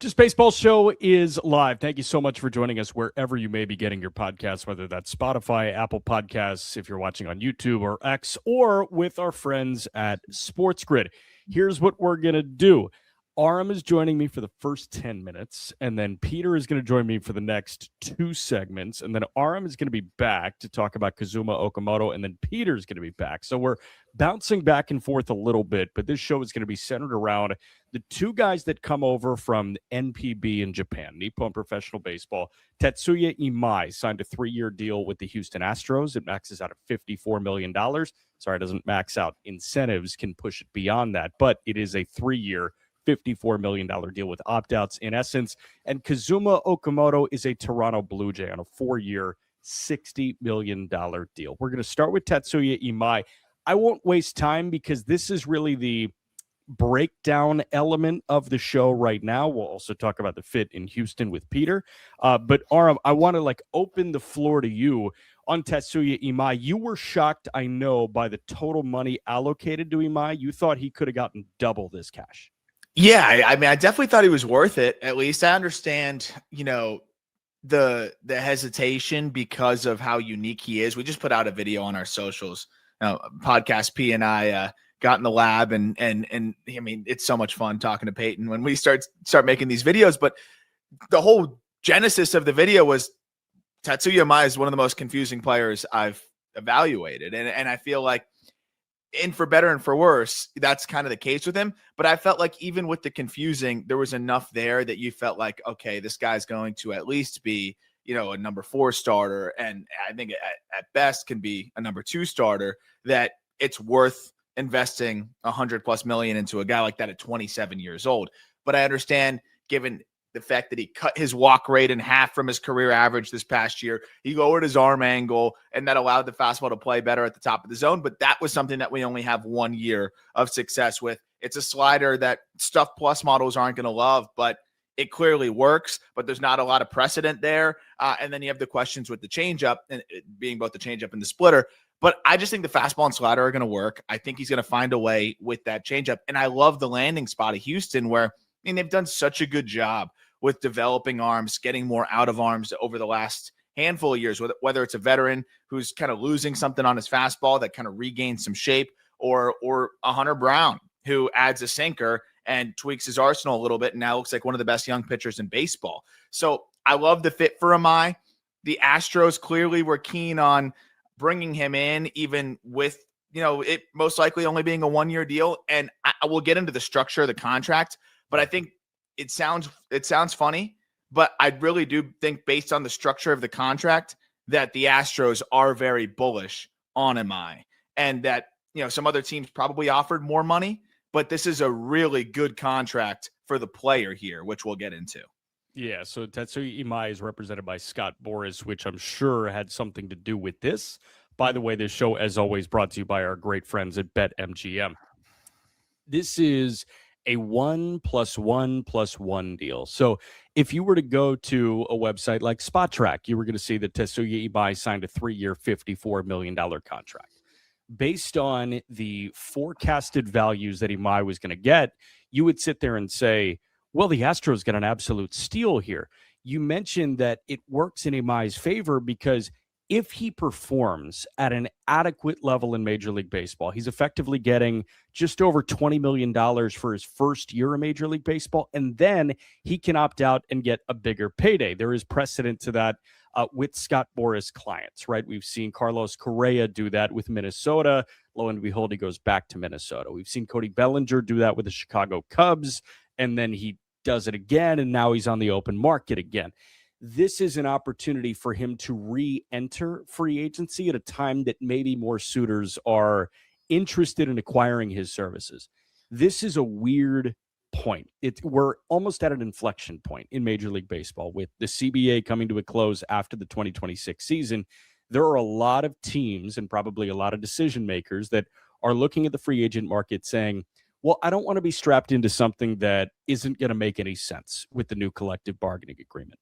Just Baseball Show is live. Thank you so much for joining us wherever you may be getting your podcasts, whether that's Spotify, Apple Podcasts, if you're watching on YouTube or X, or with our friends at Sports Grid. Here's what we're going to do. Aram is joining me for the first 10 minutes, and then Peter is going to join me for the next 2 segments, and then Aram is going to be back to talk about Kazuma, Okamoto, and then Peter's going to be back. So we're bouncing back and forth a little bit, but this show is going to be centered around the 2 guys that come over from NPB in Japan, Nippon Professional Baseball. Tatsuya Imai signed a 3-year deal with the Houston Astros. It maxes out at $54 million. Sorry, it doesn't max out. Incentives can push it beyond that, but it is a 3-year $54 million deal with opt-outs in essence. And Kazuma Okamoto is a Toronto Blue Jay on a 4-year, $60 million deal. We're going to start with Tatsuya Imai. I won't waste time because this is really the breakdown element of the show right now. We'll also talk about the fit in Houston with Peter. But Aram, I want to open the floor to you on Tatsuya Imai. You were shocked, I know, by the total money allocated to Imai. You thought he could have gotten double this cash. Yeah, I mean, I definitely thought he was worth it. At least I understand, the hesitation because of how unique he is. We just put out a video on our socials. Podcast P and I got in the lab, and I mean, it's so much fun talking to Peyton when we start making these videos. But the whole genesis of the video was Tatsuya Imai is one of the most confusing players I've evaluated, and I feel like, and for better and for worse, that's kind of the case with him. But I felt like even with the confusing, there was enough there that you felt like, okay, this guy's going to at least be, a number 4 starter. And I think at best can be a number 2 starter, that it's worth investing $100+ million into a guy like that at 27 years old. But I understand, given the fact that he cut his walk rate in half from his career average this past year, he lowered his arm angle, and that allowed the fastball to play better at the top of the zone. But that was something that we only have 1 year of success with. It's a slider that Stuff Plus models aren't going to love, but it clearly works. But there's not a lot of precedent there. And then you have the questions with the changeup, and it being both the changeup and the splitter. But I just think the fastball and slider are going to work. I think he's going to find a way with that changeup. And I love the landing spot of Houston, where they've done such a good job with developing arms, getting more out of arms over the last handful of years, whether it's a veteran who's kind of losing something on his fastball that kind of regains some shape, or a Hunter Brown who adds a sinker and tweaks his arsenal a little bit and now looks like one of the best young pitchers in baseball. So I love the fit for Imai. The Astros clearly were keen on bringing him in, even with, it most likely only being a 1-year deal. And I will get into the structure of the contract, but I think it sounds funny, but I really do think, based on the structure of the contract, that the Astros are very bullish on Imai, and that, some other teams probably offered more money, but this is a really good contract for the player here, which we'll get into. Yeah, so Tatsuya Imai is represented by Scott Boras, which I'm sure had something to do with this. By the way, this show, as always, brought to you by our great friends at BetMGM. This is a 1+1+1 deal. So if you were to go to a website like SpotTrack, you were going to see that Tatsuya Imai signed a 3-year, $54 million contract. Based on the forecasted values that Imai was going to get, you would sit there and say, well, the Astros got an absolute steal here. You mentioned that it works in Imai's favor because if he performs at an adequate level in Major League Baseball, he's effectively getting just over $20 million for his first year of Major League Baseball, and then he can opt out and get a bigger payday. There is precedent to that with Scott Boras clients, right? We've seen Carlos Correa do that with Minnesota. Lo and behold, he goes back to Minnesota. We've seen Cody Bellinger do that with the Chicago Cubs, and then he does it again, and now he's on the open market again. This is an opportunity for him to re-enter free agency at a time that maybe more suitors are interested in acquiring his services. This is a weird point. We're almost at an inflection point in Major League Baseball with the CBA coming to a close after the 2026 season. There are a lot of teams and probably a lot of decision makers that are looking at the free agent market saying, well, I don't want to be strapped into something that isn't going to make any sense with the new collective bargaining agreement.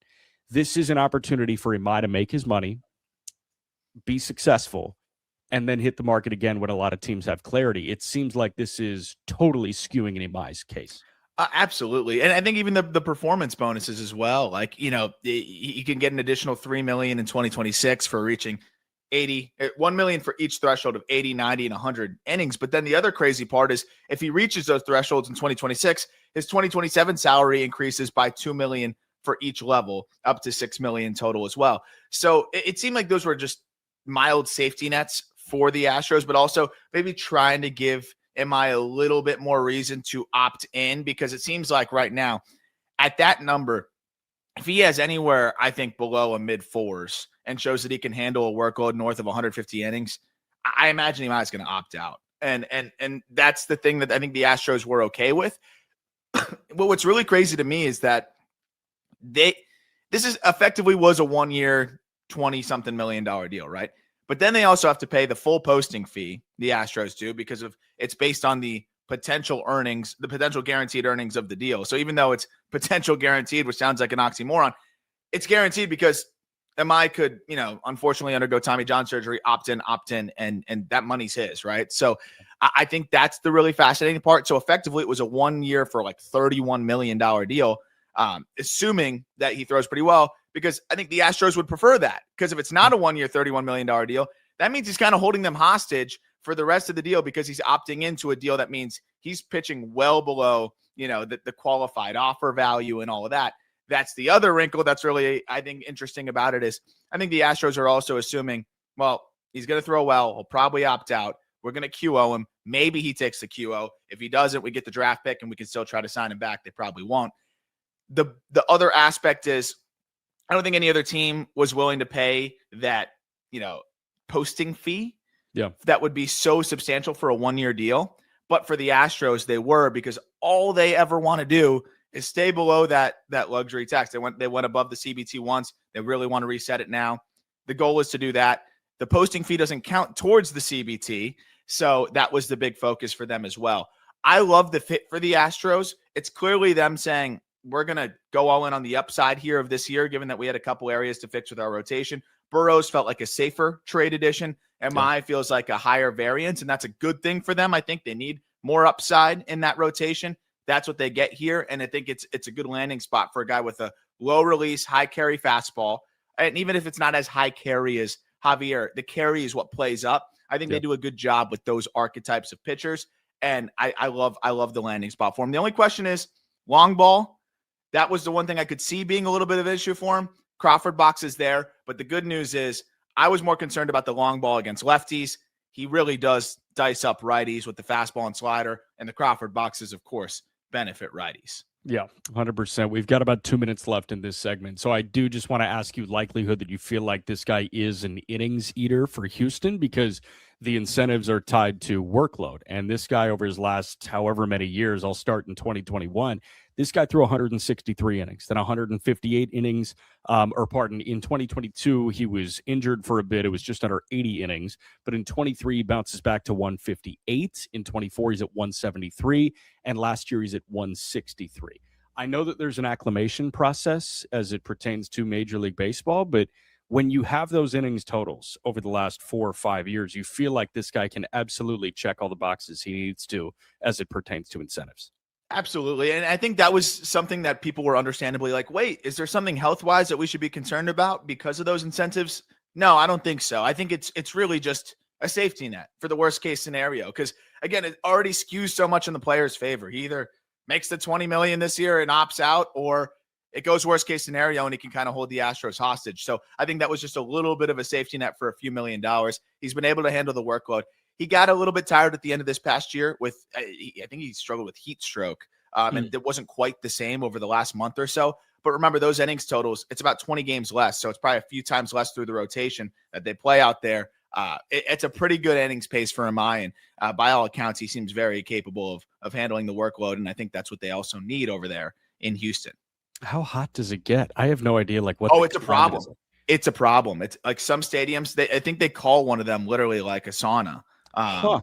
This is an opportunity for Imai to make his money, be successful, and then hit the market again when a lot of teams have clarity. It seems like this is totally skewing in Imai's case. Absolutely. And I think even the performance bonuses as well. Like, you can get an additional 3 million in 2026 for reaching 1 million for each threshold of 80, 90, and 100 innings. But then the other crazy part is if he reaches those thresholds in 2026, his 2027 salary increases by 2 million for each level, up to 6 million total as well. So it seemed like those were just mild safety nets for the Astros, but also maybe trying to give Imai a little bit more reason to opt in, because it seems like right now at that number, if he has anywhere, I think, below a mid fours and shows that he can handle a workload north of 150 innings, I imagine Imai is going to opt out. And that's the thing that I think the Astros were okay with. Well, what's really crazy to me is that this is effectively was a 1 year, 20-something million deal, right? But then they also have to pay the full posting fee, the Astros do, because it's based on the potential earnings, the potential guaranteed earnings of the deal. So even though it's potential guaranteed, which sounds like an oxymoron, it's guaranteed because Imai could, unfortunately undergo Tommy John surgery, opt in, and that money's his, right? So I think that's the really fascinating part. So effectively, it was a 1 year for like $31 million deal, assuming that he throws pretty well, because I think the Astros would prefer that. Because if it's not a 1 year, $31 million deal, that means he's kind of holding them hostage for the rest of the deal, because he's opting into a deal that means he's pitching well below, the qualified offer value and all of that. That's the other wrinkle that's really, I think, interesting about it is I think the Astros are also assuming, well, he's going to throw well. He'll probably opt out. We're going to QO him. Maybe he takes the QO. If he doesn't, we get the draft pick and we can still try to sign him back. They probably won't. The other aspect is I don't think any other team was willing to pay that, posting fee. Yeah. That would be so substantial for a 1 year deal. But for the Astros, they were, because all they ever want to do is stay below that luxury tax. They went above the CBT once. They really want to reset it now. The goal is to do that. The posting fee doesn't count towards the CBT. So that was the big focus for them as well. I love the fit for the Astros. It's clearly them saying, we're going to go all in on the upside here of this year, given that we had a couple areas to fix with our rotation. Burrows felt like a safer trade addition. Imai feels like a higher variance, and that's a good thing for them. I think they need more upside in that rotation. That's what they get here, and I think it's a good landing spot for a guy with a low release, high carry fastball. And even if it's not as high carry as Javier, the carry is what plays up. I think they do a good job with those archetypes of pitchers, and I love the landing spot for him. The only question is long ball. That was the one thing I could see being a little bit of an issue for him. Crawford box is there, but the good news is I was more concerned about the long ball against lefties. He really does dice up righties with the fastball and slider, and the Crawford boxes, of course, benefit righties. Yeah, 100%. We've got about 2 minutes left in this segment. So I do just want to ask you likelihood that you feel like this guy is an innings eater for Houston, because the incentives are tied to workload. And this guy over his last however many years, I'll start in 2021, this guy threw 163 innings, then 158 innings, in 2022, he was injured for a bit. It was just under 80 innings. But in 23, he bounces back to 158. In 24, he's at 173. And last year, he's at 163. I know that there's an acclimation process as it pertains to Major League Baseball, but when you have those innings totals over the last 4 or 5 years, you feel like this guy can absolutely check all the boxes he needs to as it pertains to incentives. Absolutely. And I think that was something that people were understandably like, wait, is there something health-wise that we should be concerned about because of those incentives? No, I don't think so. I think it's really just a safety net for the worst case scenario. Because again, it already skews so much in the player's favor. He either makes the 20 million this year and opts out, or it goes worst case scenario and he can kind of hold the Astros hostage. So I think that was just a little bit of a safety net for a few $1 million. He's been able to handle the workload. He got a little bit tired at the end of this past year with, I think he struggled with heat stroke. And it wasn't quite the same over the last month or so. But remember, those innings totals, it's about 20 games less. So it's probably a few times less through the rotation that they play out there. It's a pretty good innings pace for Imai. And by all accounts, he seems very capable of handling the workload. And I think that's what they also need over there in Houston. How hot does it get? I have no idea. Like what? Oh, it's a problem. It's a problem. It's like some stadiums, I think they call one of them literally like a sauna. And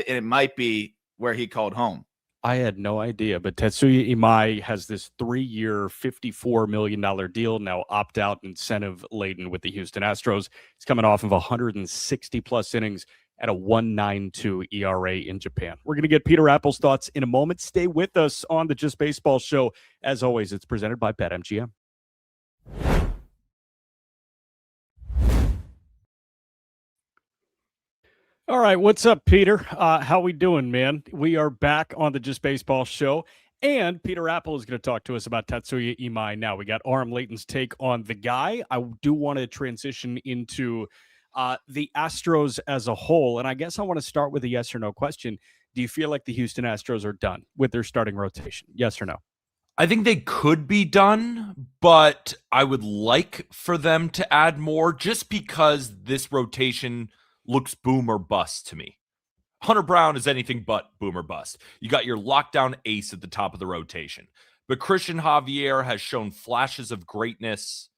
it might be where he called home. I had no idea, but Tatsuya Imai has this 3-year, $54 million deal now, opt-out incentive laden with the Houston Astros. He's coming off of 160 plus innings, at a 1.92 ERA in Japan. We're going to get Peter Apple's thoughts in a moment. Stay with us on the Just Baseball show. As always, it's presented by BetMGM. All right, what's up, Peter? How we doing, man? We are back on the Just Baseball show, and Peter Apple is going to talk to us about Tatsuya Imai now. We got Aram Layton's take on the guy. I do want to transition into the Astros as a whole, and I guess I want to start with a yes or no question. Do you feel like the Houston Astros are done with their starting rotation? Yes or no? I think they could be done, but I would like for them to add more just because this rotation looks boom or bust to me. Hunter Brown is anything but boom or bust. You got your lockdown ace at the top of the rotation. But Christian Javier has shown flashes of greatness,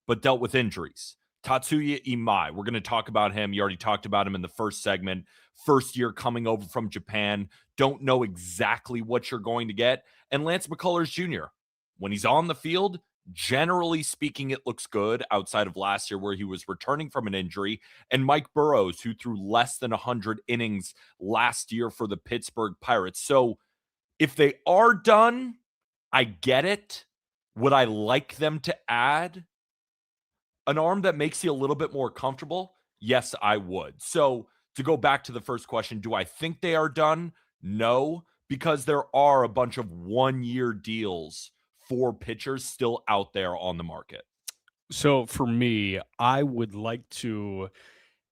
but dealt with injuries. Tatsuya Imai, we're going to talk about him. You already talked about him in the first segment. First year coming over from Japan. Don't know exactly what you're going to get. And Lance McCullers Jr., when he's on the field, generally speaking, it looks good outside of last year where he was returning from an injury. And Mike Burrows, who threw less than 100 innings last year for the Pittsburgh Pirates. So if they are done, I get it. Would I like them to add an arm that makes you a little bit more comfortable? Yes, I would. So to go back to the first question, do I think they are done? No, because there are a bunch of one-year deals for pitchers still out there on the market. So for me, I would like to,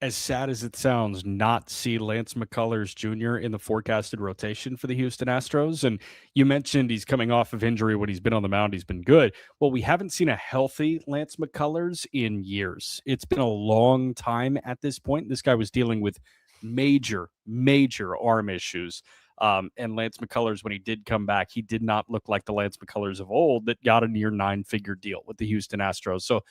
as sad as it sounds, not see Lance McCullers Jr. in the forecasted rotation for the Houston Astros. And you mentioned he's coming off of injury. When he's been on the mound, he's been good. Well, we haven't seen a healthy Lance McCullers in years. It's been a long time at this point. This guy was dealing with major arm issues. And Lance McCullers, when he did come back, he did not look like the Lance McCullers of old that got a near 9-figure deal with the Houston Astros. So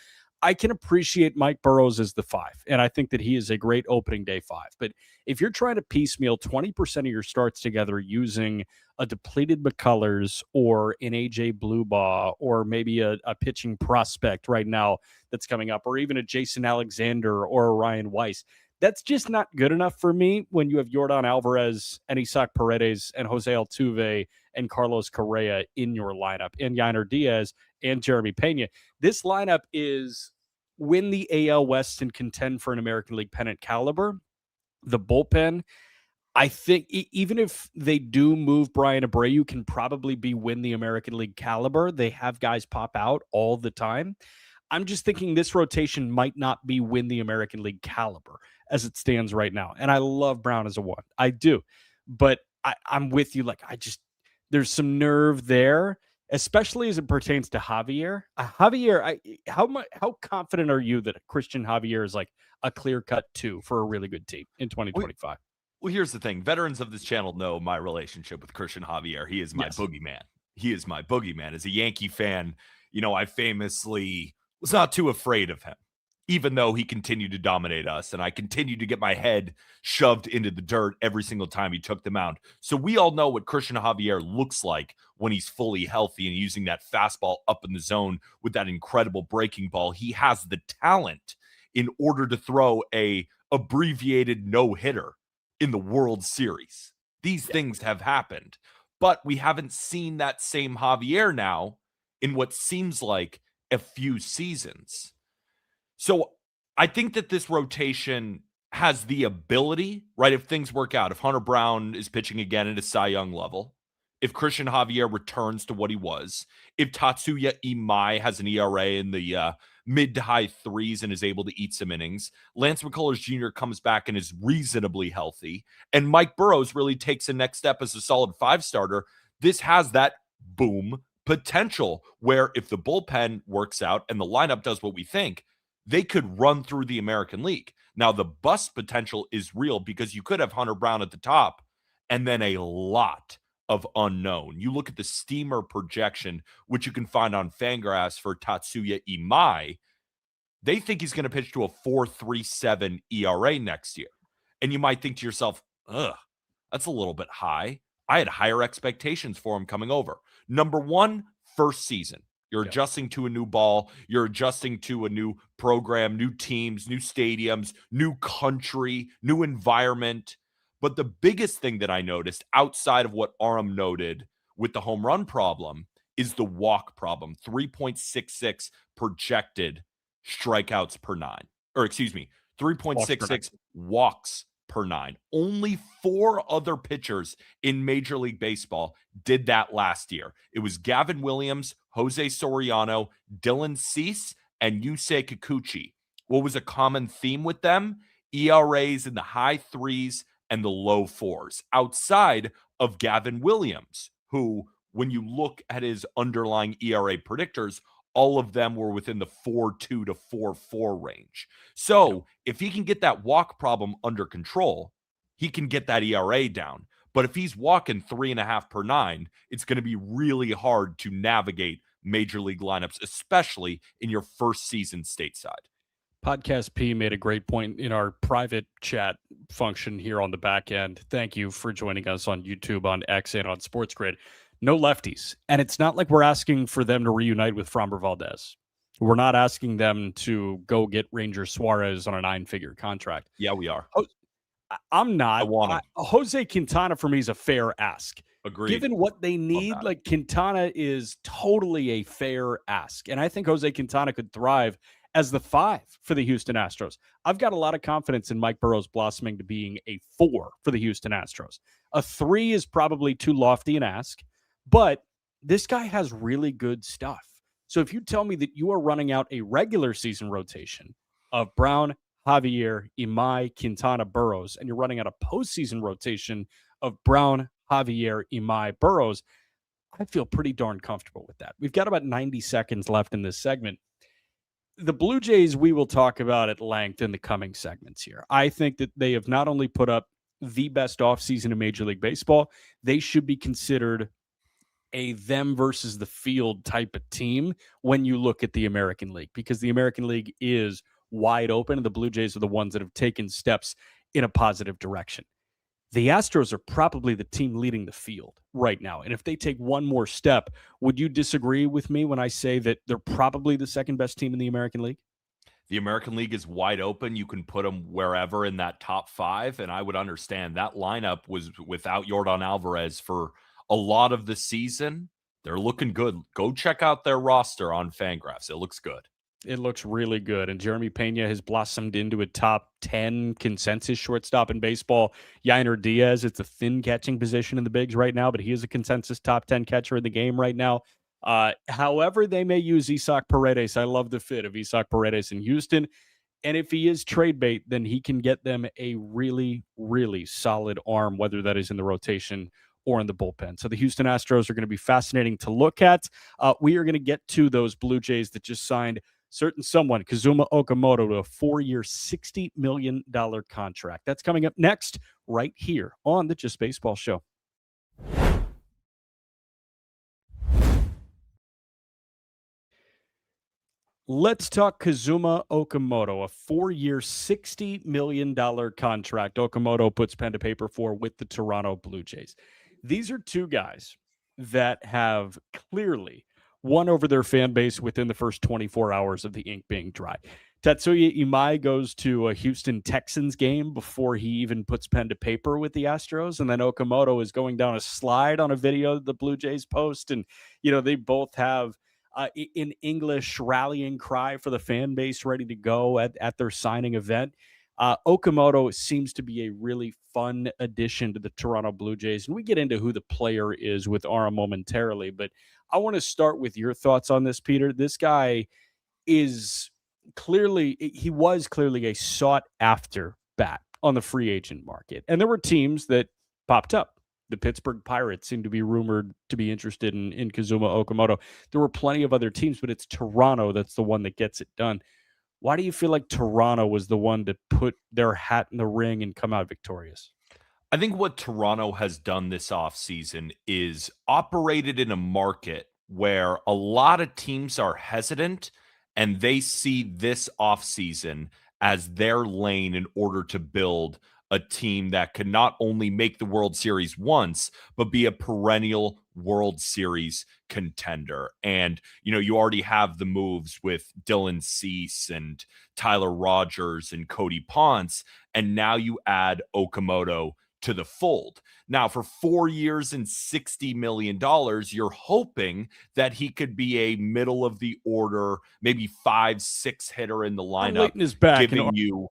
I can appreciate Mike Burrows as the 5, and I think that he is a great opening day 5. But if you're trying to piecemeal 20% of your starts together using a depleted McCullers or an AJ Bluebaugh or maybe a pitching prospect right now that's coming up, or even a Jason Alexander or a Ryan Weiss, that's just not good enough for me when you have Yordan Alvarez and Isaac Paredes and Jose Altuve and Carlos Correa in your lineup, and Yainer Diaz and Jeremy Pena. This lineup is win the AL West and contend for an American League pennant caliber. The bullpen, I think even if they do move Brian Abreu, can probably be win the American League caliber. They have guys pop out all the time. I'm just thinking this rotation might not be win the American League caliber as it stands right now. And I love Brown as a 1. I do. But I'm with you. Like, there's some nerve there, especially as it pertains to Javier. How confident are you that Christian Javier is like a clear-cut 2 for a really good team in 2025? Well, here's the thing. Veterans of this channel know my relationship with Christian Javier. He is my boogeyman. He is my boogeyman. As a Yankee fan, I famously was not too afraid of him, even though he continued to dominate us. And I continued to get my head shoved into the dirt every single time he took the mound. So we all know what Christian Javier looks like when he's fully healthy and using that fastball up in the zone with that incredible breaking ball. He has the talent in order to throw a abbreviated no-hitter in the World Series. These things have happened, but we haven't seen that same Javier now in what seems like a few seasons. So I think that this rotation has the ability, right? If things work out, if Hunter Brown is pitching again at a Cy Young level, if Christian Javier returns to what he was, if Tatsuya Imai has an ERA in the mid to high 3s and is able to eat some innings, Lance McCullers Jr. comes back and is reasonably healthy, and Mike Burrows really takes a next step as a solid 5 starter, this has that boom potential where if the bullpen works out and the lineup does what we think, they could run through the American League. Now, the bust potential is real because you could have Hunter Brown at the top and then a lot of unknown. You look at the steamer projection, which you can find on Fangraphs for Tatsuya Imai. They think he's going to pitch to a 4.37 ERA next year. And you might think to yourself, that's a little bit high. I had higher expectations for him coming over. Number one, first season. You're adjusting to a new ball. You're adjusting to a new program, new teams, new stadiums, new country, new environment. But the biggest thing that I noticed outside of what Aram noted with the home run problem is the walk problem. 3.66 projected strikeouts per nine, or excuse me, 3.66 walks per nine. Only 4 other pitchers in Major League Baseball did that last year. It was Gavin Williams, Jose Soriano, Dylan Cease, and Yusei Kikuchi. What was a common theme with them? ERAs in the high 3s and the low 4s, outside of Gavin Williams, who, when you look at his underlying ERA predictors, all of them were within the 4.2 to 4.4 range. So if he can get that walk problem under control, he can get that ERA down. But if he's walking 3.5 per nine, it's going to be really hard to navigate major league lineups, especially in your first season stateside. Podcast P made a great point in our private chat function here on the back end. Thank you for joining us on YouTube, on X, and on Sports Grid. No lefties. And it's not like we're asking for them to reunite with Framber Valdez. We're not asking them to go get Ranger Suarez on a 9-figure contract. Yeah, we are. I'm not. I want him. Jose Quintana, for me, is a fair ask. Agreed. Given what they need, like Quintana is totally a fair ask. And I think Jose Quintana could thrive as the 5 for the Houston Astros. I've got a lot of confidence in Mike Burrows blossoming to being a 4 for the Houston Astros. A 3 is probably too lofty an ask, but this guy has really good stuff. So if you tell me that you are running out a regular season rotation of Brown, Javier, Imai, Quintana, Burrows, and you're running out a postseason rotation of Brown, Javier, Imai, Burrows, I feel pretty darn comfortable with that. We've got about 90 seconds left in this segment. The Blue Jays we will talk about at length in the coming segments here. I think that they have not only put up the best offseason in Major League Baseball, they should be considered a them versus the field type of team when you look at the American League, because the American League is wide open and the Blue Jays are the ones that have taken steps in a positive direction. The Astros are probably the team leading the field right now. And if they take one more step, would you disagree with me when I say that they're probably the second best team in the American League? The American League is wide open. You can put them wherever in that top 5. And I would understand that lineup was without Yordan Alvarez for a lot of the season. They're looking good. Go check out their roster on Fangraphs. It looks good. It looks really good. And Jeremy Pena has blossomed into a top 10 consensus shortstop in baseball. Yainer Diaz, it's a thin catching position in the bigs right now, but he is a consensus top 10 catcher in the game right now. However, they may use Isaac Paredes. I love the fit of Isaac Paredes in Houston. And if he is trade bait, then he can get them a really, really solid arm, whether that is in the rotation or in the bullpen. So the Houston Astros are going to be fascinating to look at. We are going to get to those Blue Jays that just signed certain someone, Kazuma Okamoto, to a 4-year, $60 million contract. That's coming up next right here on the Just Baseball Show. Let's talk Kazuma Okamoto, a 4-year, $60 million contract Okamoto puts pen to paper for with the Toronto Blue Jays. These are two guys that have clearly won over their fan base within the first 24 hours of the ink being dry. Tatsuya Imai goes to a Houston Texans game before he even puts pen to paper with the Astros. And then Okamoto is going down a slide on a video the Blue Jays post. And, you know, they both have in English rallying cry for the fan base ready to go at their signing event. Okamoto seems to be a really fun addition to the Toronto Blue Jays. And we get into who the player is with Aram momentarily, but I want to start with your thoughts on this, Peter. This guy was clearly a sought after bat on the free agent market. And there were teams that popped up. The Pittsburgh Pirates seem to be rumored to be interested in Kazuma Okamoto. There were plenty of other teams, but it's Toronto that's the one that gets it done. Why do you feel like Toronto was the one to put their hat in the ring and come out victorious? I think what Toronto has done this offseason is operated in a market where a lot of teams are hesitant and they see this offseason as their lane in order to build a team that can not only make the World Series once, but be a perennial World Series contender. And, you already have the moves with Dylan Cease and Tyler Rogers and Cody Ponce. And now you add Okamoto to the fold. Now, for 4 years and $60 million, you're hoping that he could be a middle of the order, maybe 5-6 hitter in the lineup, is back giving you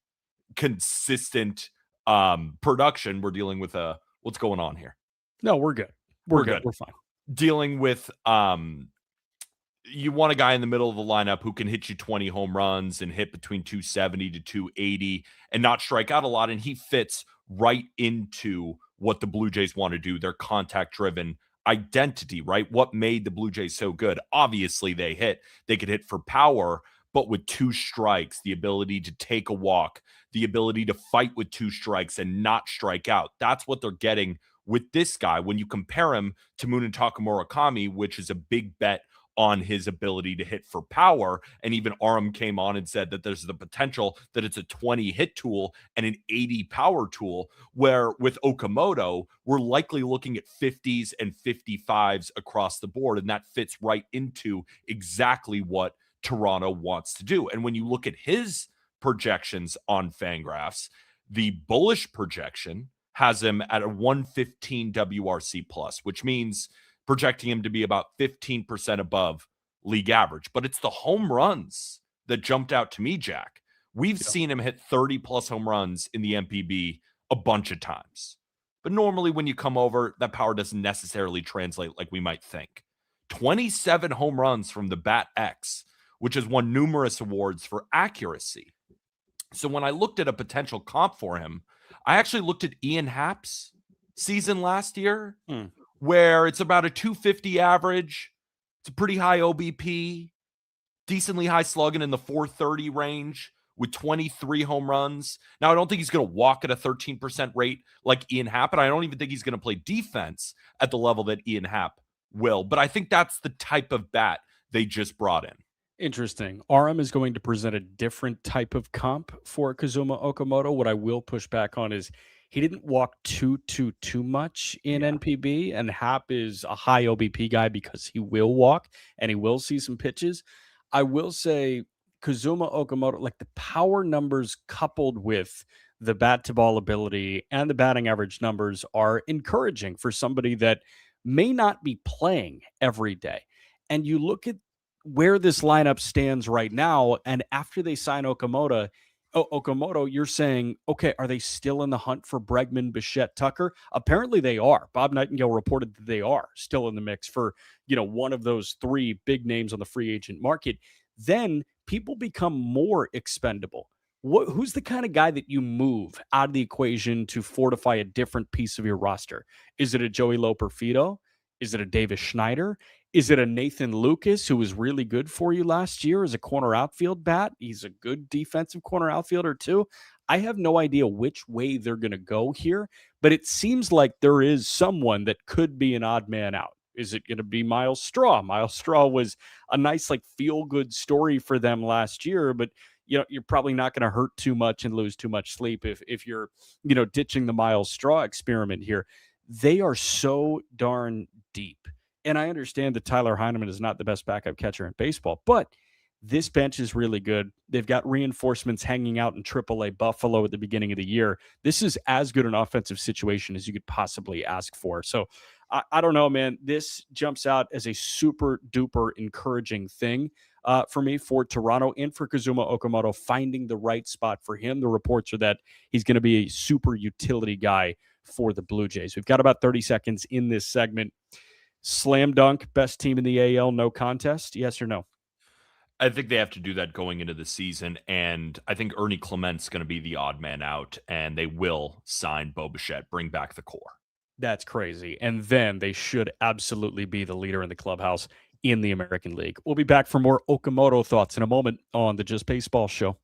consistent production. We're dealing with what's going on here? No, we're good. We're good. We're fine. Dealing with you want a guy in the middle of the lineup who can hit you 20 home runs and hit between 270 to 280 and not strike out a lot. And he fits right into what the Blue Jays want to do. Their contact-driven identity, right? What made the Blue Jays so good? Obviously, they could hit for power, but with 2 strikes, the ability to take a walk, the ability to fight with 2 strikes and not strike out. That's what they're getting with this guy. When you compare him to Munetaka Murakami, which is a big bet on his ability to hit for power. And even Aram came on and said that there's the potential that it's a 20 hit tool and an 80 power tool, where with Okamoto, we're likely looking at 50s and 55s across the board. And that fits right into exactly what Toronto wants to do. And when you look at his projections on Fangraphs, the bullish projection has him at a 115 WRC plus, which means projecting him to be about 15% above league average. But it's the home runs that jumped out to me, Jack. We've seen him hit 30 plus home runs in the MPB a bunch of times. But normally when you come over, that power doesn't necessarily translate like we might think. 27 home runs from the Bat X, which has won numerous awards for accuracy. So when I looked at a potential comp for him, I actually looked at Ian Happ's season last year, where it's about a 250 average. It's a pretty high OBP, decently high slugging in the 430 range with 23 home runs. Now, I don't think he's going to walk at a 13% rate like Ian Happ, and I don't even think he's going to play defense at the level that Ian Happ will. But I think that's the type of bat they just brought in. Interesting. RM is going to present a different type of comp for Kazuma Okamoto. What I will push back on is he didn't walk too much in NPB, and Hap is a high OBP guy because he will walk and he will see some pitches. I will say Kazuma Okamoto, like the power numbers coupled with the bat to ball ability and the batting average numbers are encouraging for somebody that may not be playing every day. And you look at where this lineup stands right now, and after they sign Okamoto, you're saying, okay, are they still in the hunt for Bregman, Bichette, Tucker? Apparently they are. Bob Nightingale reported that they are still in the mix for, one of those 3 big names on the free agent market. Then people become more expendable. Who's the kind of guy that you move out of the equation to fortify a different piece of your roster? Is it a Joey Loperfido? Is it a Davis Schneider? Is it a Nathan Lucas, who was really good for you last year as a corner outfield bat? He's a good defensive corner outfielder too. I have no idea which way they're going to go here, but it seems like there is someone that could be an odd man out. Is it going to be Miles Straw? Miles Straw was a nice, feel-good story for them last year, but you're probably not going to hurt too much and lose too much sleep if you're, ditching the Miles Straw experiment here. They are so darn deep. And I understand that Tyler Heineman is not the best backup catcher in baseball, but this bench is really good. They've got reinforcements hanging out in AAA Buffalo at the beginning of the year. This is as good an offensive situation as you could possibly ask for. So I don't know, man. This jumps out as a super duper encouraging thing for me, for Toronto and for Kazuma Okamoto, finding the right spot for him. The reports are that he's going to be a super utility guy for the Blue Jays. We've got about 30 seconds in this segment. Slam dunk, best team in the AL, no contest, yes or no? I think they have to do that going into the season, and I think Ernie Clement's going to be the odd man out, and they will sign Bo Bichette, bring back the core. That's crazy. And then they should absolutely be the leader in the clubhouse in the American League. We'll be back for more Okamoto thoughts in a moment on the Just Baseball Show.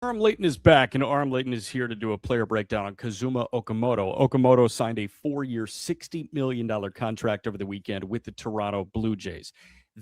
Arm Layton is back, and Arm Layton is here to do a player breakdown on Kazuma Okamoto. Okamoto signed a 4-year, $60 million contract over the weekend with the Toronto Blue Jays.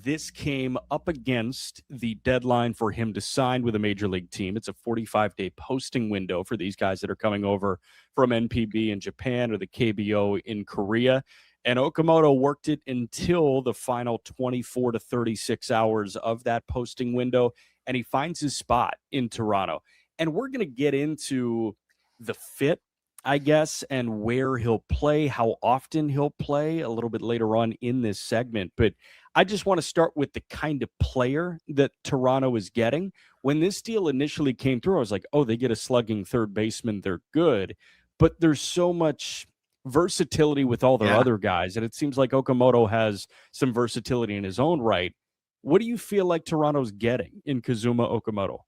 This came up against the deadline for him to sign with a major league team. It's a 45-day posting window for these guys that are coming over from NPB in Japan or the KBO in Korea. And Okamoto worked it until the final 24 to 36 hours of that posting window, and he finds his spot in Toronto. And we're going to get into the fit, I guess, and where he'll play, how often he'll play a little bit later on in this segment. But I just want to start with the kind of player that Toronto is getting. When this deal initially came through, I was like, oh, they get a slugging third baseman. They're good. But there's so much versatility with all their other guys, and it seems like Okamoto has some versatility in his own right. What do you feel like Toronto's getting in Kazuma Okamoto?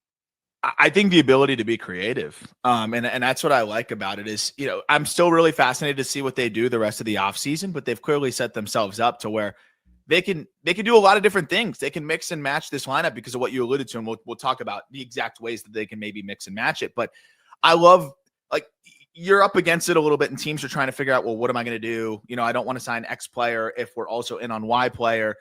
I think the ability to be creative. And that's what I like about it is, I'm still really fascinated to see what they do the rest of the offseason, but they've clearly set themselves up to where they can do a lot of different things. They can mix and match this lineup because of what you alluded to, and we'll talk about the exact ways that they can maybe mix and match it. But I love, like, you're up against it a little bit, and teams are trying to figure out, well, what am I going to do? I don't want to sign X player if we're also in on Y player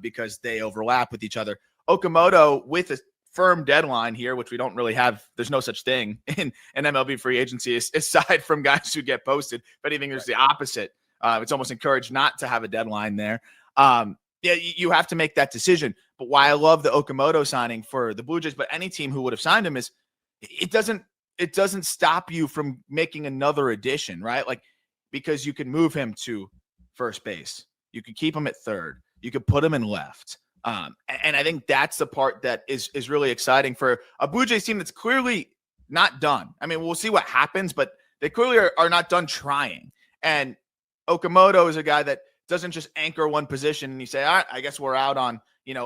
because they overlap with each other. Okamoto, with a firm deadline here, which we don't really have, there's no such thing in an MLB free agency aside from guys who get posted. If anything, there's the opposite. It's almost encouraged not to have a deadline there. You have to make that decision. But why I love the Okamoto signing for the Blue Jays, but any team who would have signed him, is it doesn't stop you from making another addition, right? Like, because you can move him to first base. You could keep him at third. You could put him in left. And I think that's the part that is really exciting for a Blue Jays team that's clearly not done. I mean, we'll see what happens, but they clearly are not done trying. And Okamoto is a guy that doesn't just anchor one position and you say, all right, I guess we're out on,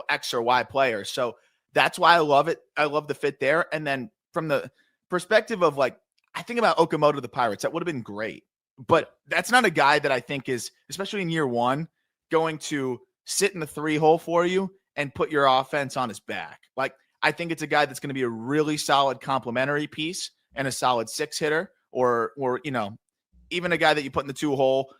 X or Y players. So that's why I love it. I love the fit there. And then from the perspective of, like, I think about Okamoto, the Pirates, that would have been great. But that's not a guy that I think is, especially in year one, going to sit in the 3-hole for you and put your offense on his back. Like, I think it's a guy that's going to be a really solid complementary piece and a solid 6-hitter, or even a guy that you put in the 2-hole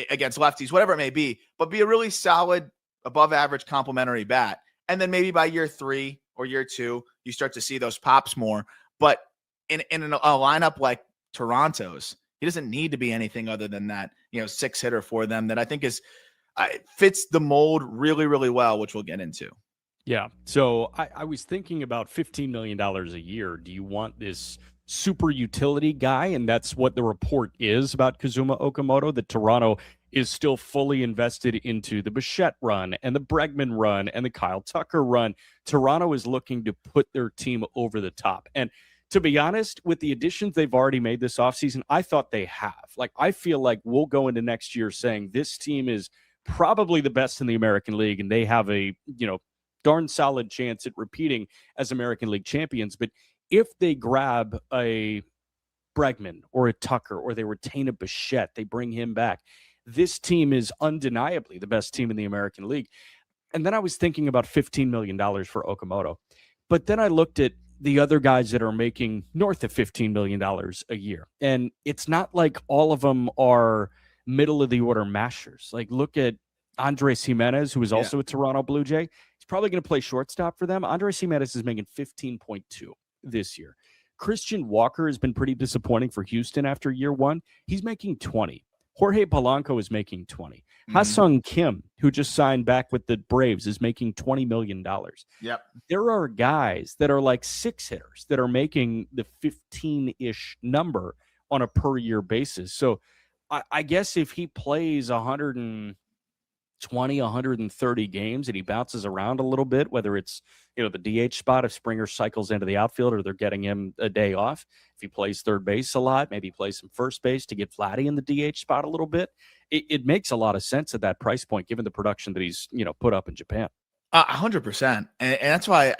against lefties, whatever it may be, but be a really solid, above average complementary bat. And then maybe by year 3 or year 2, you start to see those pops more. But in a lineup like Toronto's, he doesn't need to be anything other than that, 6-hitter for them that I think fits the mold really, really well, which we'll get into. Yeah. So I was thinking about $15 million a year. Do you want this super utility guy? And that's what the report is about Kazuma Okamoto, that Toronto is still fully invested into the Bichette run and the Bregman run and the Kyle Tucker run. Toronto is looking to put their team over the top. And to be honest, with the additions they've already made this offseason, I thought they have. Like, I feel like we'll go into next year saying this team is probably the best in the American League, and they have a, darn solid chance at repeating as American League champions. But if they grab a Bregman or a Tucker, or they retain a Bichette, they bring him back, this team is undeniably the best team in the American League. And then I was thinking about $15 million for Okamoto. But then I looked at the other guys that are making north of $15 million a year. And it's not like all of them are middle of the order mashers. Like, look at Andres Jimenez, who is also a Toronto Blue Jay. He's probably going to play shortstop for them. Andres Jimenez is making 15.2 this year. Christian Walker has been pretty disappointing for Houston after year one. He's making 20. Jorge Polanco is making 20. Ha-Sung Kim, who just signed back with the Braves, is making $20 million. Yep. There are guys that are like 6-hitters that are making the 15-ish number on a per year basis. So I guess if he plays 120, 130 games and he bounces around a little bit, whether it's, the DH spot if Springer cycles into the outfield or they're getting him a day off. If he plays third base a lot, maybe he plays some first base to get Vladdy in the DH spot a little bit. It makes a lot of sense at that price point, given the production that he's, put up in Japan. 100%. And that's why,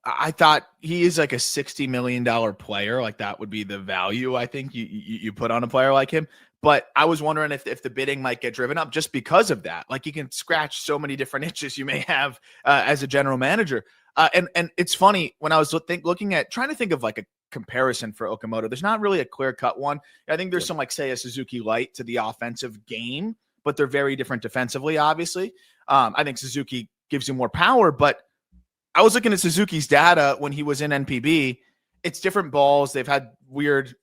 I thought he is like a $60 million player. Like, that would be the value I think you put on a player like him. But I was wondering if the bidding might get driven up just because of that. Like, you can scratch so many different itches you may have as a general manager. And it's funny, when I was trying to think of like a comparison for Okamoto, there's not really a clear-cut one. I think there's some, like, say, a Suzuki Light to the offensive game, but they're very different defensively, obviously. I think Suzuki gives you more power. But I was looking at Suzuki's data when he was in NPB. It's different balls. They've had weird,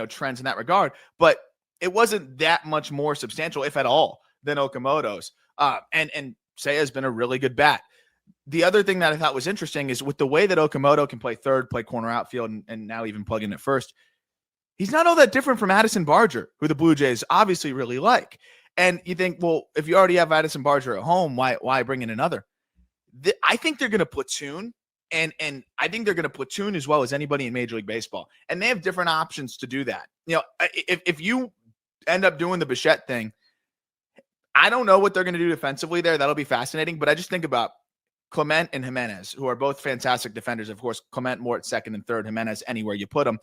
trends in that regard, but it wasn't that much more substantial, if at all, than Okamoto's. And Seiya's been a really good bat. The other thing that I thought was interesting is with the way that Okamoto can play third, play corner outfield, and now even plug in at first, he's not all that different from Addison Barger, who the Blue Jays obviously really like. And you think, well, if you already have Addison Barger at home, why bring in another? I think they're going to platoon, and I think they're going to platoon as well as anybody in Major League Baseball. And they have different options to do that. If you end up doing the Bichette thing, I don't know what they're going to do defensively there. That'll be fascinating. But I just think about Clement and Jimenez, who are both fantastic defenders. Of course, Clement more at second and third, Jimenez anywhere you put him.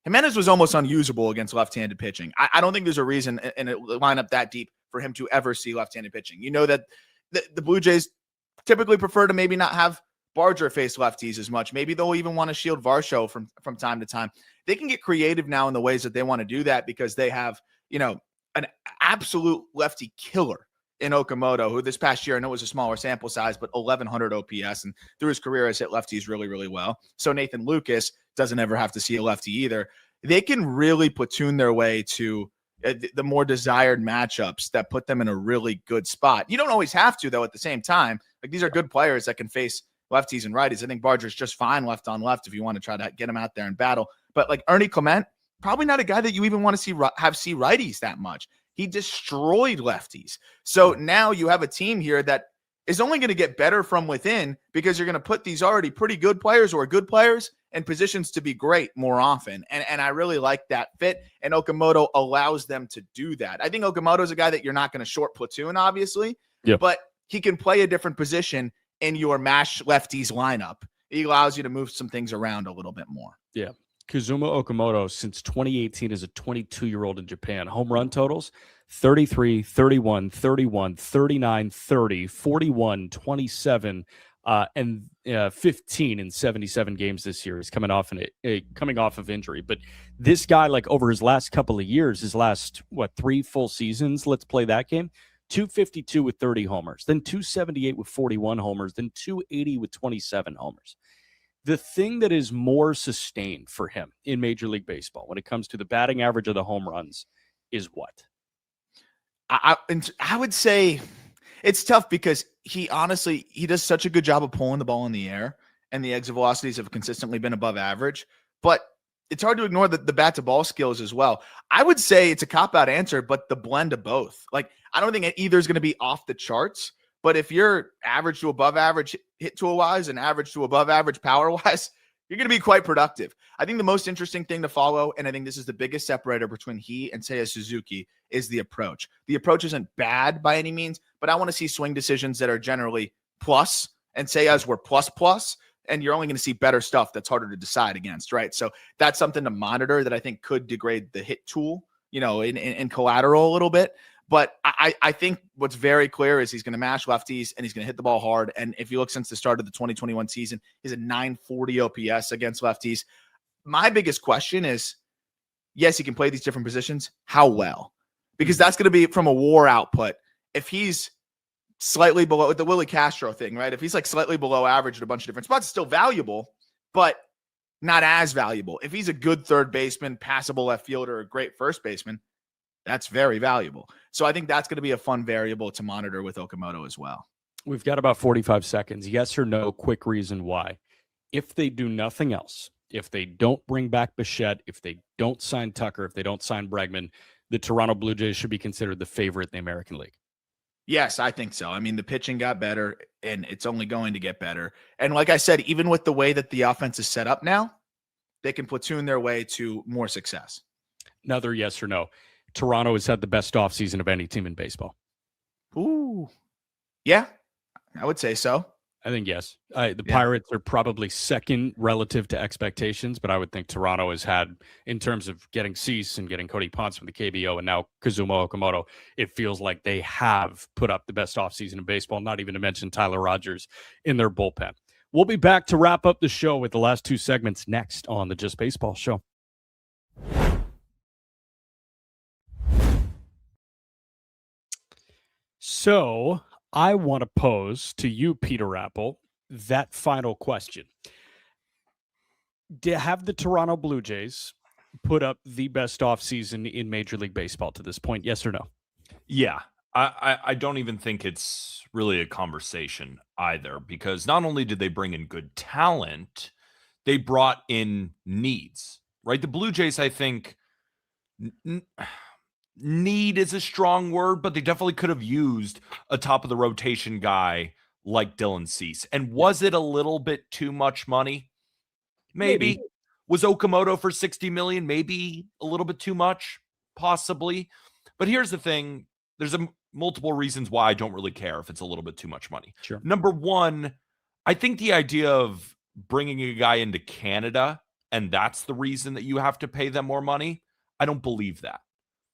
Jimenez was almost unusable against left-handed pitching. I don't think there's a reason in a lineup that deep for him to ever see left-handed pitching. You know that the Blue Jays typically prefer to maybe not have Barger face lefties as much. Maybe they'll even want to shield Varsho from time to time. They can get creative now in the ways that they want to do that because they have, an absolute lefty killer in Okamoto, who this past year, I know it was a smaller sample size, but 1,100 OPS, and through his career has hit lefties really, really well. So Nathan Lucas doesn't ever have to see a lefty either. They can really platoon their way to the more desired matchups that put them in a really good spot. You don't always have to, though, at the same time. Like, these are good players that can face lefties and righties. I think Barger's just fine left on left if you want to try to get him out there and battle. But like Ernie Clement, probably not a guy that you even want to see righties that much. He destroyed lefties. So now you have a team here that is only going to get better from within because you're going to put these already pretty good players or good players in positions to be great more often. And I really like that fit. And Okamoto allows them to do that. I think Okamoto's a guy that you're not going to short platoon, obviously, but he can play a different position in your mash lefties lineup. He allows you to move some things around a little bit more. Yeah. Kazuma Okamoto, since 2018, is a 22-year-old in Japan. Home run totals, 33, 31, 31, 39, 30, 41, 27, and 15 in 77 games this year. He's coming off of injury. But this guy, like over his last couple of years, his last, 3 full seasons, let's play that game, 252 with 30 homers, then 278 with 41 homers, then 280 with 27 homers. The thing that is more sustained for him in Major League Baseball when it comes to the batting average of the home runs is what? I would say it's tough because he does such a good job of pulling the ball in the air, and the exit velocities have consistently been above average. But it's hard to ignore the bat to ball skills as well. I would say it's a cop-out answer, but the blend of both. Like, I don't think either is going to be off the charts. But if you're average to above average hit tool wise and average to above average power wise, you're going to be quite productive. I think the most interesting thing to follow, and I think this is the biggest separator between he and Seiya Suzuki, is the approach. The approach isn't bad by any means, but I want to see swing decisions that are generally plus, and Seiya's were plus, and you're only going to see better stuff that's harder to decide against, right? So that's something to monitor that I think could degrade the hit tool, in collateral a little bit. But I think what's very clear is he's going to mash lefties and he's going to hit the ball hard. And if you look since the start of the 2021 season, he's a 940 OPS against lefties. My biggest question is, yes, he can play these different positions. How well? Because that's going to be from a WAR output. If he's slightly below the Willie Castro thing, right? If he's like slightly below average at a bunch of different spots, it's still valuable, but not as valuable. If he's a good third baseman, passable left fielder, a great first baseman, that's very valuable. So I think that's going to be a fun variable to monitor with Okamoto as well. We've got about 45 seconds. Yes or no, quick reason why. If they do nothing else, if they don't bring back Bichette, if they don't sign Tucker, if they don't sign Bregman, the Toronto Blue Jays should be considered the favorite in the American League. Yes, I think so. I mean, the pitching got better, and it's only going to get better. And like I said, even with the way that the offense is set up now, they can platoon their way to more success. Another yes or no. Toronto has had the best offseason of any team in baseball. Ooh. Yeah, I would say so. I think yes. Pirates are probably second relative to expectations, but I would think Toronto has had, in terms of getting Cease and getting Cody Ponce from the KBO and now Kazuma Okamoto, it feels like they have put up the best offseason in baseball, not even to mention Tyler Rogers in their bullpen. We'll be back to wrap up the show with the last 2 segments next on the Just Baseball Show. So I want to pose to you, Peter Apple, that final question. Have the Toronto Blue Jays put up the best offseason in Major League Baseball to this point? Yes or no? Yeah. I don't even think it's really a conversation either, because not only did they bring in good talent, they brought in needs, right? The Blue Jays, I think, need is a strong word, but they definitely could have used a top of the rotation guy like Dylan Cease. And was it a little bit too much money? Maybe. Was Okamoto for 60 million? Maybe a little bit too much, possibly. But here's the thing. There's multiple reasons why I don't really care if it's a little bit too much money. Sure. Number one, I think the idea of bringing a guy into Canada and that's the reason that you have to pay them more money, I don't believe that.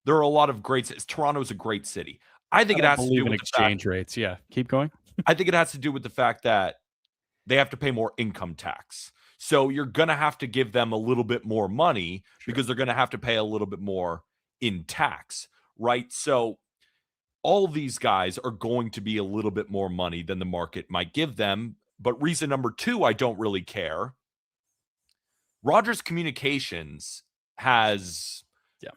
There are a lot of great cities. Toronto's a great city. I think it has to do with exchange rates. Yeah. Keep going. I think it has to do with the fact that they have to pay more income tax. So you're going to have to give them a little bit more money because they're going to have to pay a little bit more in tax, right? So all of these guys are going to be a little bit more money than the market might give them. But reason number two, I don't really care. Rogers Communications has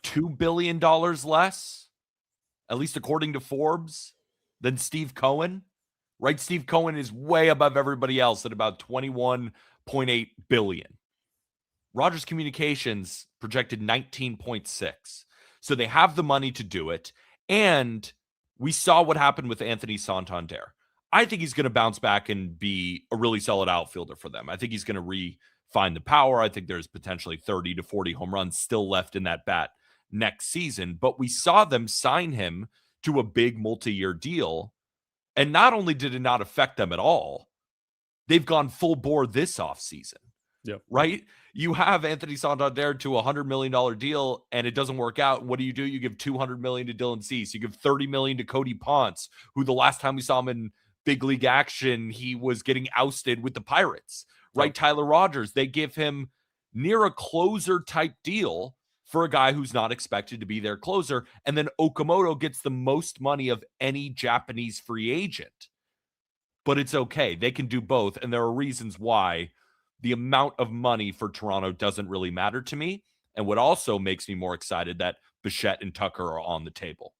$2 billion less, at least according to Forbes, than Steve Cohen, right? Steve Cohen is way above everybody else at about 21.8 billion. Rogers Communications projected 19.6. So they have the money to do it. And we saw what happened with Anthony Santander. I think he's going to bounce back and be a really solid outfielder for them. I think he's going to refine the power. I think there's potentially 30 to 40 home runs still left in that bat next season. But we saw them sign him to a big multi-year deal. And not only did it not affect them at all, they've gone full bore this offseason. Yep. Right? You have Anthony Santander to a $100 million deal and it doesn't work out. What do? You give $200 million to Dylan Cease. You give $30 million to Cody Ponce, who the last time we saw him in big league action, he was getting ousted with the Pirates, right? Yep. Tyler Rogers, they give him near a closer type deal for a guy who's not expected to be their closer. And then Okamoto gets the most money of any Japanese free agent. But it's okay. They can do both. And there are reasons why the amount of money for Toronto doesn't really matter to me. And what also makes me more excited that Bichette and Tucker are on the table.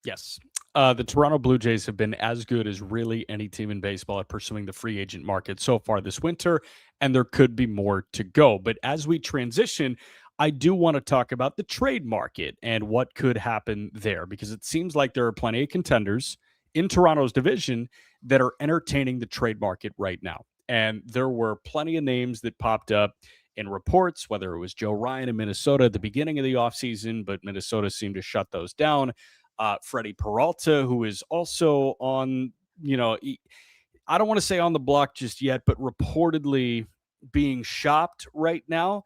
Yes. The Toronto Blue Jays have been as good as really any team in baseball at pursuing the free agent market so far this winter, and there could be more to go. But as we transition, I do want to talk about the trade market and what could happen there, because it seems like there are plenty of contenders in Toronto's division that are entertaining the trade market right now. And there were plenty of names that popped up in reports, whether it was Joe Ryan in Minnesota at the beginning of the offseason, but Minnesota seemed to shut those down. Freddy Peralta, who is also on, I don't want to say on the block just yet, but reportedly being shopped right now.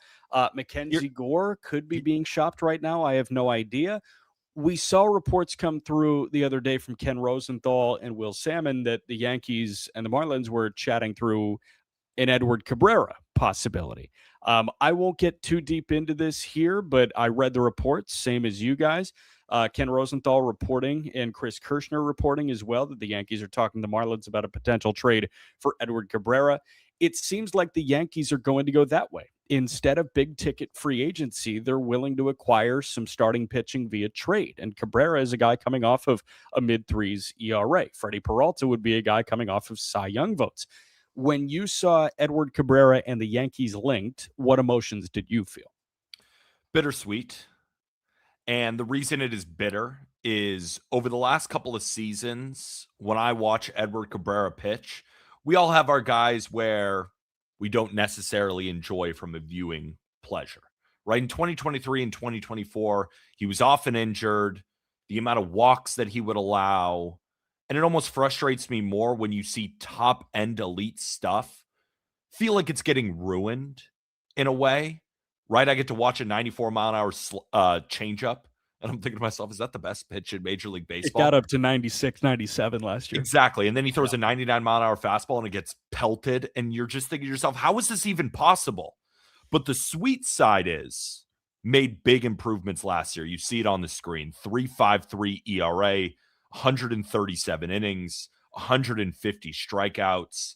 Mackenzie Gore could be being shopped right now. I have no idea. We saw reports come through the other day from Ken Rosenthal and Will Salmon that the Yankees and the Marlins were chatting through an Edward Cabrera possibility. I won't get too deep into this here, but I read the reports, same as you guys. Ken Rosenthal reporting and Chris Kirshner reporting as well that the Yankees are talking to Marlins about a potential trade for Edward Cabrera. It seems like the Yankees are going to go that way. Instead of big ticket free agency, they're willing to acquire some starting pitching via trade. And Cabrera is a guy coming off of a mid-threes ERA. Freddy Peralta would be a guy coming off of Cy Young votes. When you saw Edward Cabrera and the Yankees linked, what emotions did you feel? Bittersweet. And the reason it is bitter is over the last couple of seasons, when I watch Edward Cabrera pitch, we all have our guys where we don't necessarily enjoy from a viewing pleasure, right? In 2023 and 2024, he was often injured, the amount of walks that he would allow. And it almost frustrates me more when you see top end elite stuff feel like it's getting ruined in a way, right? I get to watch a 94 mile an hour changeup. And I'm thinking to myself, is that the best pitch in Major League Baseball? It got up to 96, 97 last year. Exactly. And then he throws a 99 mile an hour fastball and it gets pelted. And you're just thinking to yourself, how is this even possible? But the sweet side is made big improvements last year. You see it on the screen. 3.53 ERA, 137 innings, 150 strikeouts.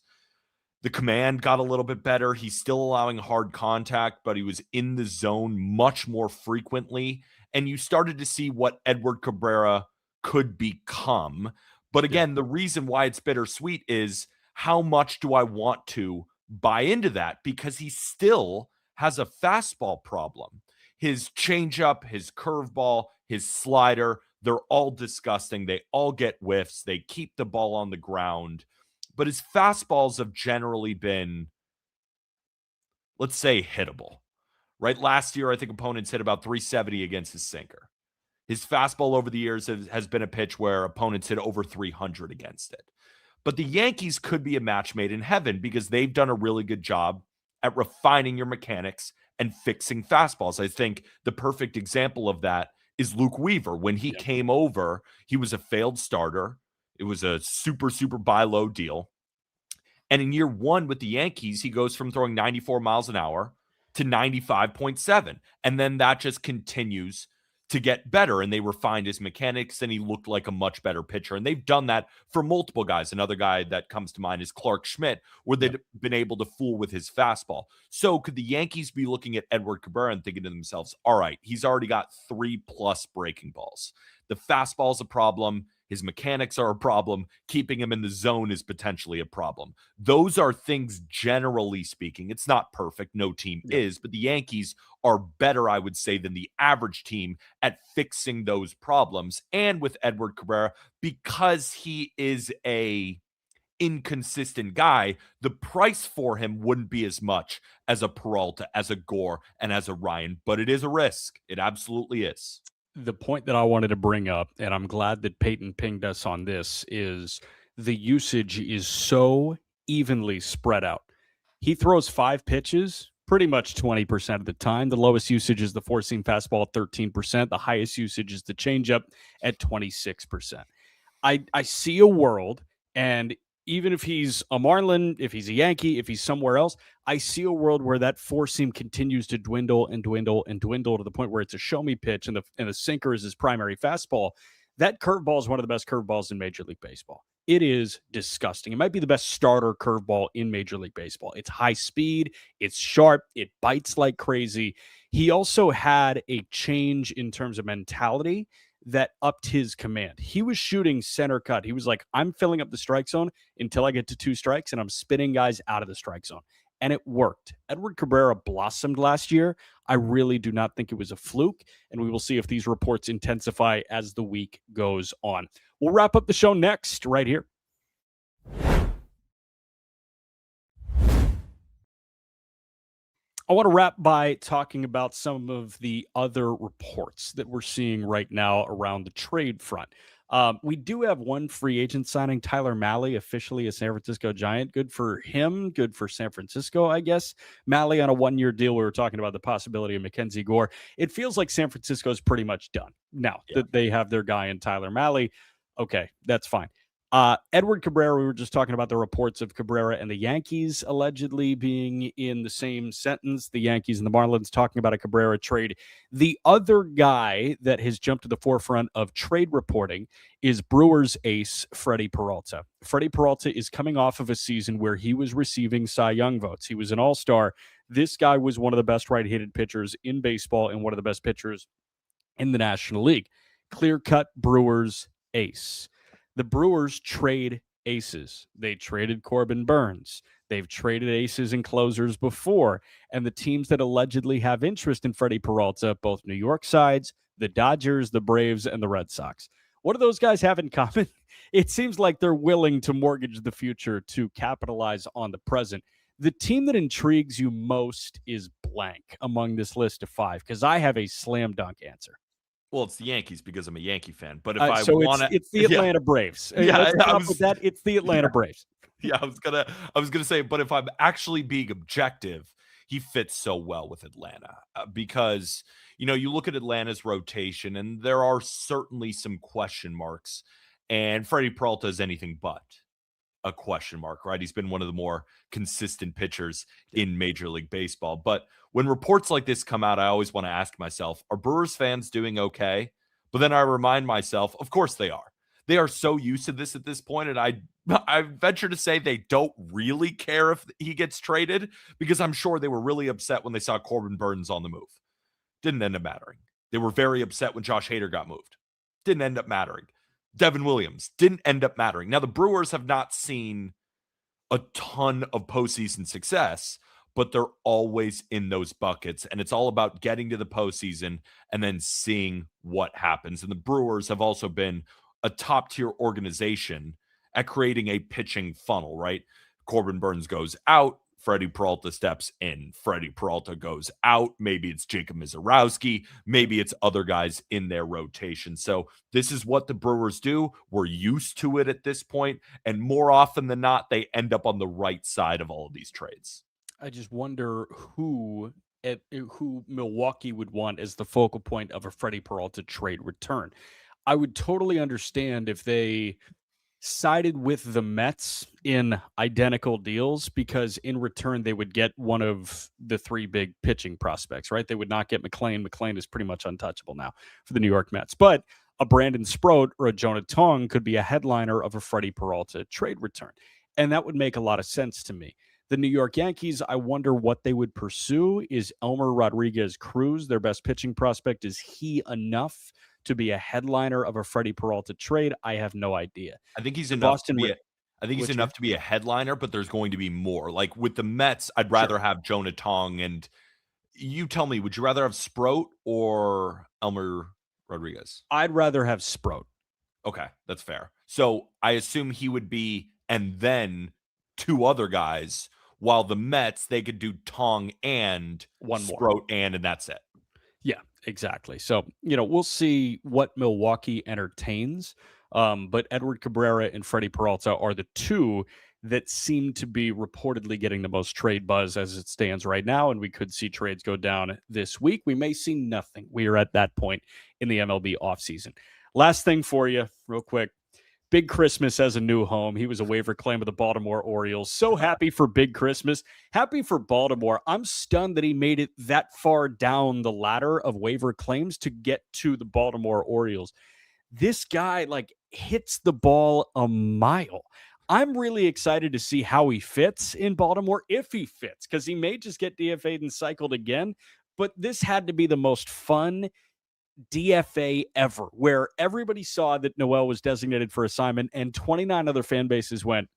The command got a little bit better. He's still allowing hard contact, but he was in the zone much more frequently. And you started to see what Edward Cabrera could become. But again, the reason why it's bittersweet is how much do I want to buy into that? Because he still has a fastball problem. His changeup, his curveball, his slider, they're all disgusting. They all get whiffs. They keep the ball on the ground. But his fastballs have generally been, let's say, hittable, right? Last year, I think opponents hit about 370 against his sinker. His fastball over the years has been a pitch where opponents hit over 300 against it. But the Yankees could be a match made in heaven because they've done a really good job at refining your mechanics and fixing fastballs. I think the perfect example of that is Luke Weaver. When he came over, he was a failed starter. It was a super, super buy low deal. And in year one with the Yankees, he goes from throwing 94 miles an hour to 95.7. And then that just continues to get better. And they refined his mechanics and he looked like a much better pitcher. And they've done that for multiple guys. Another guy that comes to mind is Clark Schmidt, where they've been able to fool with his fastball. So could the Yankees be looking at Edward Cabrera and thinking to themselves, all right, he's already got 3+ breaking balls. The fastball is a problem. His mechanics are a problem. Keeping him in the zone is potentially a problem. Those are things, generally speaking. It's not perfect. No team is. But the Yankees are better, I would say, than the average team at fixing those problems. And with Edward Cabrera, because he is a inconsistent guy, the price for him wouldn't be as much as a Peralta, as a Gore, and as a Ryan. But it is a risk. It absolutely is. The point that I wanted to bring up, and I'm glad that Peyton pinged us on this, is the usage is so evenly spread out. He throws 5 pitches pretty much 20% of the time. The lowest usage is the four-seam fastball at 13%. The highest usage is the changeup at 26%. I see a world, and even if he's a Marlin, if he's a Yankee, if he's somewhere else, I see a world where that four-seam continues to dwindle and dwindle and dwindle to the point where it's a show-me pitch and the sinker is his primary fastball. That curveball is one of the best curveballs in Major League Baseball. It is disgusting. It might be the best starter curveball in Major League Baseball. It's high speed. It's sharp. It bites like crazy. He also had a change in terms of mentality that upped his command. He was shooting center cut. He was like, I'm filling up the strike zone until I get to 2 strikes, and I'm spitting guys out of the strike zone. And it worked. Edward Cabrera blossomed last year. I really do not think it was a fluke, and we will see if these reports intensify as the week goes on. We'll wrap up the show next, right here. I want to wrap by talking about some of the other reports that we're seeing right now around the trade front. We do have one free agent signing, Tyler Mahle, officially a San Francisco Giant. Good for him. Good for San Francisco, I guess. Mahle on a 1-year deal. We were talking about the possibility of Mackenzie Gore. It feels like San Francisco is pretty much done now that they have their guy in Tyler Mahle. Okay, that's fine. Edward Cabrera, we were just talking about the reports of Cabrera and the Yankees allegedly being in the same sentence. The Yankees and the Marlins talking about a Cabrera trade. The other guy that has jumped to the forefront of trade reporting is Brewers ace Freddy Peralta. Freddy Peralta is coming off of a season where he was receiving Cy Young votes. He was an all-star. This guy was one of the best right-handed pitchers in baseball and one of the best pitchers in the National League. Clear-cut Brewers ace. The Brewers trade aces. They traded Corbin Burns. They've traded aces and closers before. And the teams that allegedly have interest in Freddy Peralta, both New York sides, the Dodgers, the Braves, and the Red Sox. What do those guys have in common? It seems like they're willing to mortgage the future to capitalize on the present. The team that intrigues you most is blank among this list of 5, because I have a slam dunk answer. Well, it's the Yankees because I'm a Yankee fan. But if it's the Atlanta Braves. Yeah, it's the Atlanta Braves. Yeah, I was gonna say, but if I'm actually being objective, he fits so well with Atlanta because you look at Atlanta's rotation, and there are certainly some question marks, and Freddy Peralta is anything but a question mark, right? He's been one of the more consistent pitchers in Major League Baseball. But when reports like this come out, I always want to ask myself, are Brewers fans doing okay? But then I remind myself, of course they are. They are so used to this at this point, and I I venture to say they don't really care if he gets traded, because I'm sure they were really upset when they saw Corbin Burns on the move. Didn't end up mattering. They were very upset when Josh Hader got moved. Didn't end up mattering. Devin Williams didn't end up mattering. Now, the Brewers have not seen a ton of postseason success, but they're always in those buckets. And it's all about getting to the postseason and then seeing what happens. And the Brewers have also been a top tier organization at creating a pitching funnel, right? Corbin Burns goes out. Freddy Peralta steps in. Freddy Peralta goes out. Maybe it's Jacob Mizorowski. Maybe it's other guys in their rotation. So this is what the Brewers do. We're used to it at this point. And more often than not, they end up on the right side of all of these trades. I just wonder who Milwaukee would want as the focal point of a Freddy Peralta trade return. I would totally understand if they sided with the Mets in identical deals, because in return they would get one of the three big pitching prospects, right? They would not get McLean. McLean is pretty much untouchable now for the New York Mets. But a Brandon Sproat or a Jonah Tong could be a headliner of a Freddy Peralta trade return. And that would make a lot of sense to me. The New York Yankees, I wonder what they would pursue. Is Elmer Rodriguez Cruz their best pitching prospect? Is he enough to be a headliner of a Freddy Peralta trade? I have no idea. I think he's enough to be a headliner, but there's going to be more. Like with the Mets, I'd rather have Jonah Tong. And you tell me, would you rather have Sproat or Elmer Rodriguez? I'd rather have Sproat. Okay, that's fair. So I assume he would be, and then two other guys, while the Mets, they could do Tong and one more. Sproat and that's it. Yeah, exactly. So, we'll see what Milwaukee entertains. But Edward Cabrera and Freddy Peralta are the two that seem to be reportedly getting the most trade buzz as it stands right now. And we could see trades go down this week. We may see nothing. We are at that point in the MLB offseason. Last thing for you, real quick. Big Christmas has a new home. He was a waiver claim of the Baltimore Orioles. So happy for Big Christmas. Happy for Baltimore. I'm stunned that he made it that far down the ladder of waiver claims to get to the Baltimore Orioles. This guy, hits the ball a mile. I'm really excited to see how he fits in Baltimore, if he fits, because he may just get DFA'd and cycled again. But this had to be the most fun DFA ever, where everybody saw that Noel was designated for assignment and 29 other fan bases went,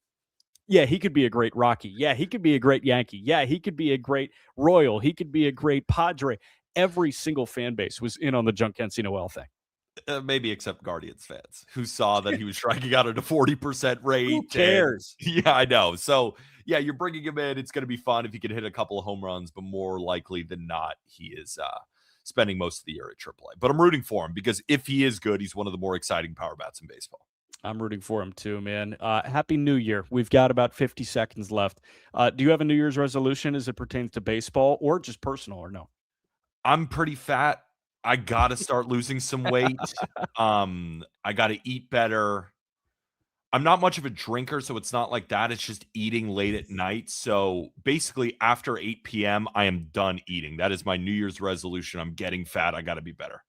yeah, he could be a great Rocky. Yeah, he could be a great Yankee. Yeah, he could be a great Royal. He could be a great Padre. Every single fan base was in on the Junkency Noel thing. Maybe except Guardians fans who saw that he was striking out at a 40% rate. Who cares? Yeah, I know. So, yeah, you're bringing him in. It's going to be fun if he can hit a couple of home runs, but more likely than not, he is spending most of the year at AAA. But I'm rooting for him because if he is good, he's one of the more exciting power bats in baseball. I'm rooting for him too, man. Happy New Year. We've got about 50 seconds left. Do you have a New Year's resolution as it pertains to baseball or just personal or no? I'm pretty fat. I got to start losing some weight. I got to eat better. I'm not much of a drinker, so it's not like that. It's just eating late at night. So basically after 8 p.m., I am done eating. That is my New Year's resolution. I'm getting fat. I got to be better.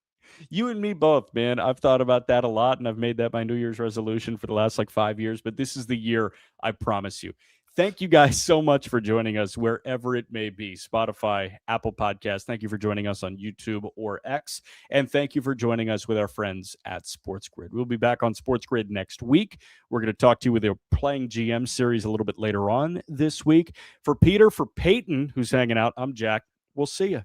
You and me both, man. I've thought about that a lot, and I've made that my New Year's resolution for the last 5 years. But this is the year, I promise you. Thank you guys so much for joining us wherever it may be. Spotify, Apple Podcasts. Thank you for joining us on YouTube or X. And thank you for joining us with our friends at Sports Grid. We'll be back on Sports Grid next week. We're going to talk to you with a Playing GM series a little bit later on this week. For Peter, for Peyton, who's hanging out, I'm Jack. We'll see you.